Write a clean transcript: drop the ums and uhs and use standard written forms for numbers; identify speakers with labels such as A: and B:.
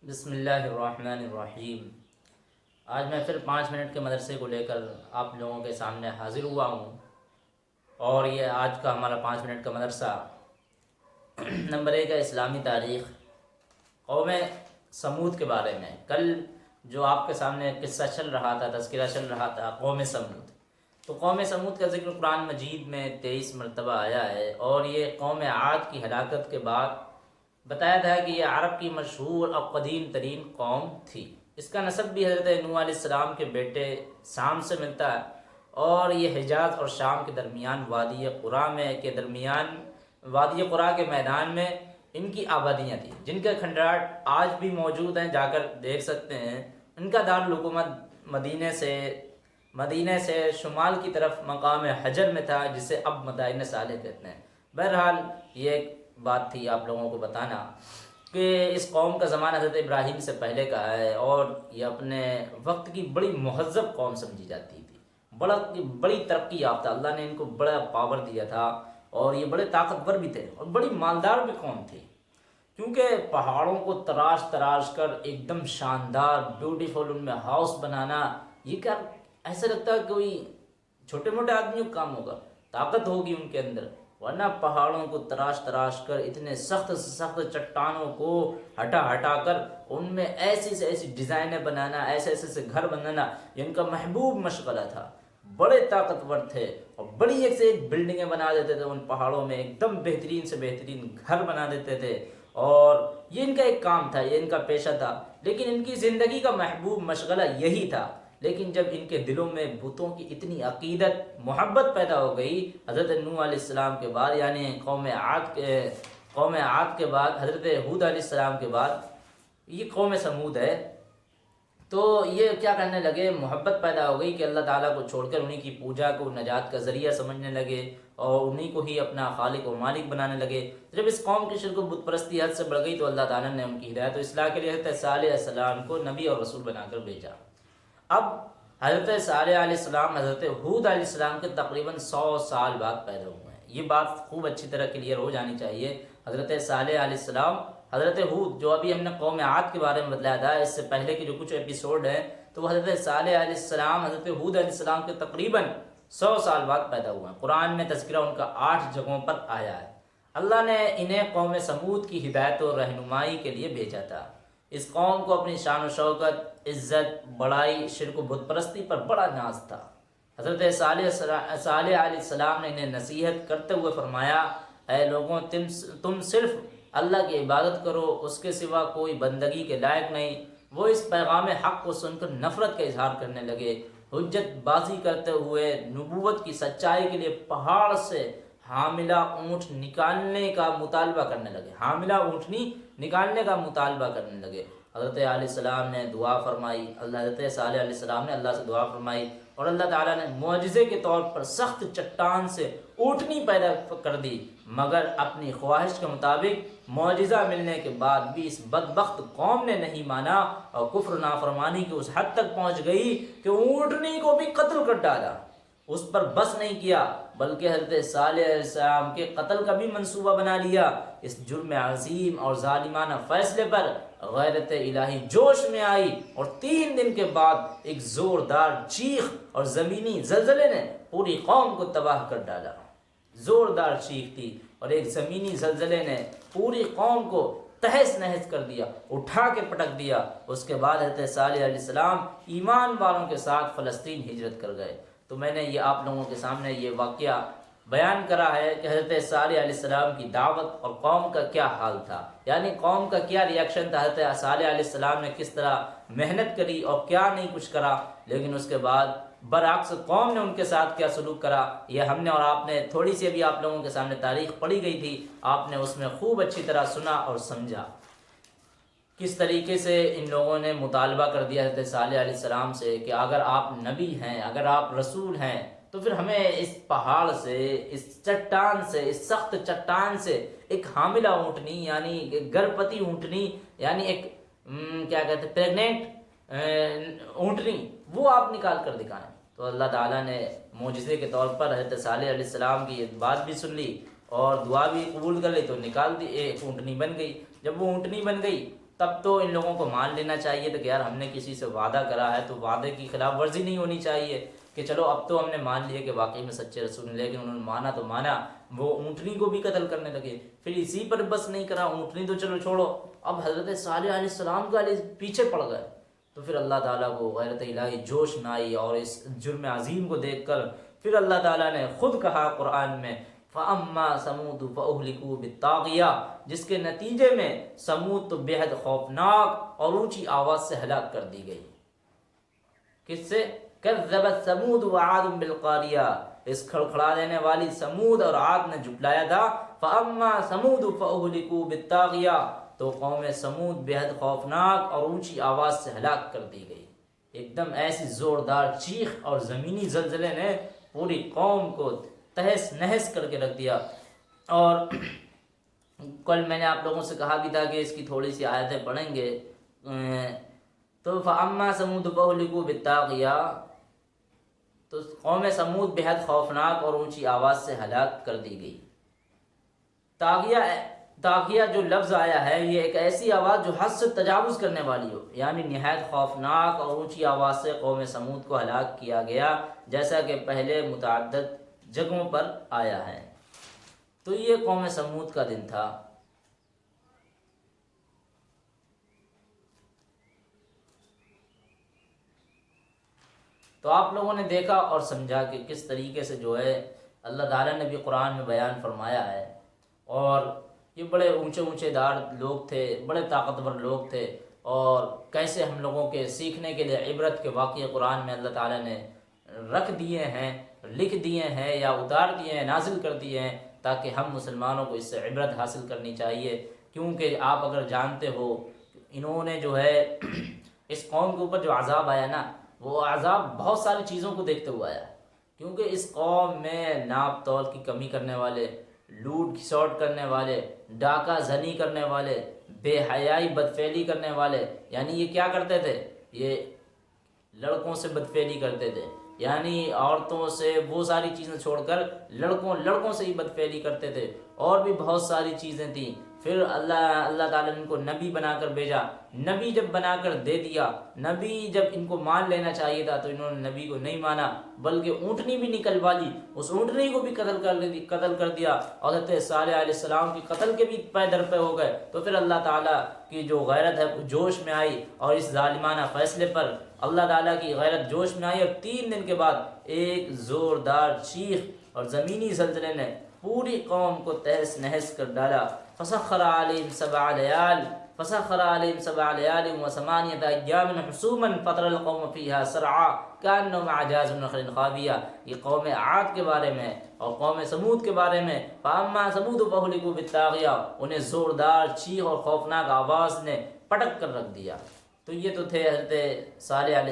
A: بسم اللہ الرحمن الرحیم۔ آج میں پھر 5 منٹ کے مدرسے کو لے کر آپ لوگوں کے سامنے حاضر ہوا ہوں، اور یہ آج کا ہمارا 5 منٹ کا مدرسہ نمبر 1 ہے اسلامی تاریخ، قوم سمود کے بارے میں۔ کل جو آپ کے سامنے قصہ چل رہا تھا، تذکرہ چل رہا تھا قوم سمود، تو قوم سمود کا ذکر قرآن مجید میں 23 مرتبہ آیا ہے، اور یہ قوم عاد کی ہلاکت کے بعد بتایا تھا کہ یہ عرب کی مشہور اور قدیم ترین قوم تھی۔ اس کا نسب بھی حضرت نوح علیہ السلام کے بیٹے سام سے ملتا ہے، اور یہ حجاز اور شام کے درمیان وادی قرا کے میدان میں ان کی آبادیاں تھیں، جن کے کھنڈرات آج بھی موجود ہیں، جا کر دیکھ سکتے ہیں۔ ان کا دارالحکومت مدینے سے شمال کی طرف مقام حجر میں تھا، جسے اب مدائن صالح کہتے ہیں۔ بہرحال یہ ایک بات تھی آپ لوگوں کو بتانا کہ اس قوم کا زمانہ حضرت ابراہیم سے پہلے کا ہے، اور یہ اپنے وقت کی بڑی مہذب قوم سمجھی جاتی تھی، بڑی ترقی یافتہ۔ اللہ نے ان کو بڑا پاور دیا تھا، اور یہ بڑے طاقتور بھی تھے، اور بڑی مالدار بھی قوم تھی، کیونکہ پہاڑوں کو تراش کر ایک دم شاندار بیوٹیفل ان میں ہاؤس بنانا، یہ کیا ایسا لگتا ہے کوئی چھوٹے موٹے آدمیوں کا کام ہوگا؟ طاقت ہوگی ان کے اندر، ورنہ پہاڑوں کو تراش کر اتنے سخت سے سخت چٹانوں کو ہٹا کر ان میں ایسی سے ایسی ڈیزائنیں بنانا، ایسے سے گھر بنانا، یہ ان کا محبوب مشغلہ تھا۔ بڑے طاقتور تھے، اور بڑی ایک سے ایک بلڈنگیں بنا دیتے تھے ان پہاڑوں میں، ایک دم بہترین سے بہترین گھر بنا دیتے تھے، اور یہ ان کا ایک کام تھا، یہ ان کا پیشہ تھا، لیکن ان کی زندگی کا محبوب مشغلہ یہی تھا۔ لیکن جب ان کے دلوں میں بتوں کی اتنی عقیدت محبت پیدا ہو گئی حضرت نوح علیہ السلام کے بعد، یعنی قوم عاد کے بعد، حضرت ہود علیہ السلام کے بعد یہ قوم سمود ہے، تو یہ کیا کرنے لگے، محبت پیدا ہو گئی کہ اللہ تعالیٰ کو چھوڑ کر انہی کی پوجا کو نجات کا ذریعہ سمجھنے لگے، اور انہی کو ہی اپنا خالق و مالک بنانے لگے۔ جب اس قوم کی شرک و بت پرستی حد سے بڑھ گئی تو اللہ تعالیٰ نے ان کی ہدایت و اصلاح کے لیے حضرت صالح علیہ السلام کو نبی اور رسول بنا کر بھیجا۔ اب حضرت صالح علیہ السلام حضرت ہود علیہ السلام کے تقریباً 100 سال بعد پیدا ہوئے ہیں۔ یہ بات خوب اچھی طرح کلیئر ہو جانی چاہیے۔ حضرت صالح علیہ السلام، حضرت ہود، جو ابھی ہم نے قوم عاد کے بارے میں بتلایا تھا، اس سے پہلے کے جو کچھ ایپیسوڈ ہیں، تو وہ حضرت صالح علیہ السلام حضرت ہود علیہ السلام کے تقریباً 100 سال بعد پیدا ہوئے ہیں۔ قرآن میں تذکرہ ان کا 8 جگہوں پر آیا ہے۔ اللہ نے انہیں قوم سمود کی ہدایت و رہنمائی کے لیے بھیجا تھا۔ اس قوم کو اپنی شان و شوکت، عزت، بڑائی، شرک و بت پرستی پر بڑا ناز تھا۔ حضرت صالح علیہ السلام نے انہیں نصیحت کرتے ہوئے فرمایا، اے لوگوں، تم صرف اللہ کی عبادت کرو، اس کے سوا کوئی بندگی کے لائق نہیں۔ وہ اس پیغام حق کو سن کر نفرت کا اظہار کرنے لگے، حجت بازی کرتے ہوئے نبوت کی سچائی کے لیے پہاڑ سے حاملہ اونٹ نکالنے کا مطالبہ کرنے لگے۔ حضرت علیہ السلام نے دعا فرمائی، حضرت صالح علیہ السلام نے اللہ سے دعا فرمائی، اور اللہ تعالیٰ نے معجزے کے طور پر سخت چٹان سے اونٹنی پیدا کر دی، مگر اپنی خواہش کے مطابق معجزہ ملنے کے بعد بھی اس بدبخت قوم نے نہیں مانا، اور کفر نافرمانی کی اس حد تک پہنچ گئی کہ اونٹنی کو بھی قتل کر ڈالا۔ اس پر بس نہیں کیا، بلکہ حضرت صالح علیہ السلام کے قتل کا بھی منصوبہ بنا لیا۔ اس جرم عظیم اور ظالمانہ فیصلے پر غیرت الہی جوش میں آئی، اور 3 دن کے بعد ایک زوردار چیخ اور زمینی زلزلے نے پوری قوم کو تباہ کر ڈالا۔ زوردار چیخ تھی، اور ایک زمینی زلزلے نے پوری قوم کو تہس نہس کر دیا، اٹھا کے پٹک دیا۔ اس کے بعد حضرت صالح علیہ السلام ایمان والوں کے ساتھ فلسطین ہجرت کر گئے۔ تو میں نے یہ آپ لوگوں کے سامنے یہ واقعہ بیان کرا ہے کہ حضرت صالح علیہ السلام کی دعوت اور قوم کا کیا حال تھا، یعنی قوم کا کیا ریاکشن تھا، حضرت صالح علیہ السلام نے کس طرح محنت کری اور کیا نہیں کچھ کرا، لیکن اس کے بعد برعکس قوم نے ان کے ساتھ کیا سلوک کرا۔ یہ ہم نے اور آپ نے تھوڑی سی ابھی آپ لوگوں کے سامنے تاریخ پڑھی گئی تھی، آپ نے اس میں خوب اچھی طرح سنا اور سمجھا کس طریقے سے ان لوگوں نے مطالبہ کر دیا حضرت صالح علیہ السلام سے کہ اگر آپ نبی ہیں، اگر آپ رسول ہیں، تو پھر ہمیں اس پہاڑ سے، اس چٹان سے، اس سخت چٹان سے ایک حاملہ اونٹنی، یعنی ایک گربوتی اونٹنی، یعنی ایک کیا کہتے ہیں، پریگنینٹ اونٹنی، وہ آپ نکال کر دکھائیں۔ تو اللہ تعالیٰ نے معجزے کے طور پر حضرت صالح علیہ السلام کی یہ بات بھی سن لی اور دعا بھی قبول کر لی، تو نکال دی، ایک اونٹنی بن گئی۔ جب وہ اونٹنی بن گئی تب تو ان لوگوں کو مان لینا چاہیے تھا کہ یار ہم نے کسی سے وعدہ کرا ہے تو وعدے کی خلاف ورزی نہیں ہونی چاہیے، کہ چلو اب تو ہم نے مان لیا کہ واقعی میں سچے رسول ہیں، لیکن انہوں نے مانا تو مانا، وہ اونٹنی کو بھی قتل کرنے لگے۔ پھر اسی پر بس نہیں کرا، اونٹنی تو چلو چھوڑو، اب حضرت صالح علیہ السلام کا پیچھے پڑ گئے۔ تو پھر اللہ تعالیٰ کو غیرت الہی جوش میں آئی، اور اس جرم عظیم کو دیکھ کر پھر اللہ تعالیٰ نے خود کہا قرآن میں فَأَمَّا سَمُودُ فَأُهْلِكُوا بِالطَّاغِيَةِ، جس کے نتیجے میں سمود تو بے حد خوفناک اور اونچی آواز سے ہلاک کر دی گئی۔ کس سے؟ کذبت سمود وعاد بالقاریہ، اس کھڑکھڑا دینے والی سمود اور عاد نے جھٹلایا تھا۔ فَأَمَّا سَمُودُ فَأُهْلِكُوا بِالطَّاغِيَةِ، تو قوم سمود بے حد خوفناک اور اونچی آواز سے ہلاک کر دی گئی۔ ایک دم ایسی زوردار چیخ اور زمینی زلزلے نے پوری قوم کو تہس نہس کر کے رکھ دیا۔ اور کل میں نے آپ لوگوں سے کہا بھی تھا کہ اس کی تھوڑی سی آیتیں پڑھیں گے۔ تو فَأَمَّا سَمُودُ فَأُهْلِكُوا بِالطَّاغِيَةِ، تو قوم سمود بے حد خوفناک اور اونچی آواز سے ہلاک کر دی گئی۔ طاغیہ جو لفظ آیا ہے یہ ایک ایسی آواز جو حد سے تجاوز کرنے والی ہو، یعنی نہایت خوفناک اور اونچی آواز سے قوم سمود کو ہلاک کیا گیا، جیسا کہ پہلے متعدد جگہوں پر آیا ہے۔ تو یہ قوم سمود کا دن تھا۔ تو آپ لوگوں نے دیکھا اور سمجھا کہ کس طریقے سے جو ہے اللہ تعالیٰ نے بھی قرآن میں بیان فرمایا ہے، اور یہ بڑے اونچے اونچے دار لوگ تھے، بڑے طاقتور لوگ تھے، اور کیسے ہم لوگوں کے سیکھنے کے لیے عبرت کے واقعے قرآن میں اللہ تعالیٰ نے رکھ دیے ہیں، لکھ دیے ہیں یا اتار دیے ہیں، نازل کر دیے ہیں، تاکہ ہم مسلمانوں کو اس سے عبرت حاصل کرنی چاہیے۔ کیونکہ آپ اگر جانتے ہو انہوں نے جو ہے اس قوم کے اوپر جو عذاب آیا نا، وہ عذاب بہت ساری چیزوں کو دیکھتے ہوئے آیا، کیونکہ اس قوم میں ناپ تول کی کمی کرنے والے، لوٹ کھسوٹ کرنے والے، ڈاکہ زنی کرنے والے، بے حیائی بدفعلی کرنے والے، یعنی یہ کیا کرتے تھے؟ یہ لڑکوں سے بدفعلی کرتے تھے، یعنی عورتوں سے وہ ساری چیزیں چھوڑ کر لڑکوں سے ہی بدفعلی کرتے تھے، اور بھی بہت ساری چیزیں تھیں۔ پھر اللہ تعالیٰ نے ان کو نبی بنا کر بھیجا، نبی جب بنا کر دے دیا، نبی جب ان کو مان لینا چاہیے تھا تو انہوں نے نبی کو نہیں مانا، بلکہ اونٹنی بھی نکلوا لی، اس اونٹنی کو بھی قتل کر دیا، اور حضرت صالح علیہ السلام کی قتل کے بھی پے در پے ہو گئے۔ تو پھر اللہ تعالیٰ کی جو غیرت ہے وہ جوش میں آئی، اور اس ظالمانہ فیصلے پر اللہ تعالیٰ کی غیرت جوش میں آئی، اور 3 دن کے بعد ایک زوردار چیخ اور زمینی زلزلے نے پوری قوم کو تہس نہس کر ڈالا۔ فسخر علیہم 7 لیال و8 ایام حسوما فترى القوم فيها سرعا كأنهم اعجاز نخل خاویہ۔ یہ قوم عاد کے بارے میں اور قوم سمود کے بارے میں، فاما سمود فاہلکوا بالطاغیہ، انہیں زوردار چیخ اور خوفناک آواز نے پٹک کر رکھ دیا۔ تو یہ تو تھے حضرت صالح علیہ